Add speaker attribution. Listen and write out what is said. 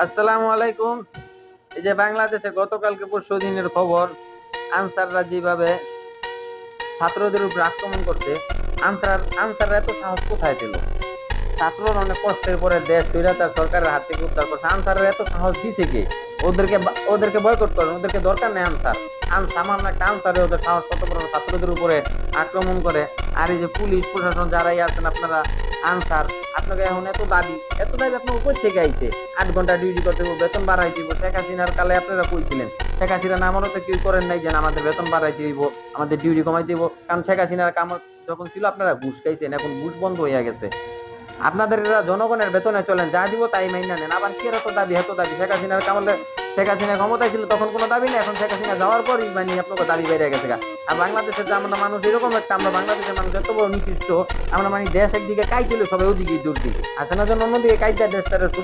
Speaker 1: আসসালামু আলাইকুম। এই যে বাংলাদেশে গতকালকে পরশু দিনের খবর, আনসাররা যেভাবে ছাত্রদের উপর আক্রমণ করছে, আনসাররা এত সাহস কোথায় পেল? ছাত্ররা অনেক কষ্টের পরে দেশ স্বৈরাচার সরকারের হাত থেকে উদ্ধার করছে, আনসারের এত সাহস দিছে কে? ওদেরকে বয়কট করেন, ওদেরকে দরকার নেই আনসার। সামান্য একটা আনসারে ওদের সাহস কত বড়, ছাত্রদের উপরে আক্রমণ করে। আর এই যে পুলিশ প্রশাসন যারাই আছেন আপনারা, আনসার, আপনাকে এখন এত দাবি আপনার উপর থেকে আইছে। 8 ঘন্টা ডিউটি করতে হবে, বেতন বাড়াই দিব। শেখ হাসিনার কালে আপনারা কইছিলেন, শেখ হাসিনা নামানো তো কেউ করেন নাই যে আমাদের বেতন বাড়াই দিব, আমাদের ডিউটি কমাই দিব। কারণ শেখ হাসিনার কাম যখন ছিল আপনারা ঘুষ খাইছেন, এখন ঘুষ বন্ধ হয়ে গেছে। আপনাদের এরা জনগণের বেতনে চলেন, যা দিব তাই মাইনা নেন। আবার কি এত দাবি শেখ হাসিনার কামলে, শেখ হাসিনা ক্ষমতায় ছিল তখন কোনো দাবি নেই, এখন শেখ হাসিনা যাওয়ার পরই মানে আপনাকে দাবি বেড়ে গেছে। আর বাংলাদেশের যে আমরা মানুষ এরকম একটা, আমরা বাংলাদেশের মানুষ এত বড় নিকৃষ্ট, আমরা মানে দেশ একদিকে কাইছিল সবাই ওদিকে জোর দিই, আর সেনার জন্য অন্যদিকে কাইটা দেশটারে সোজা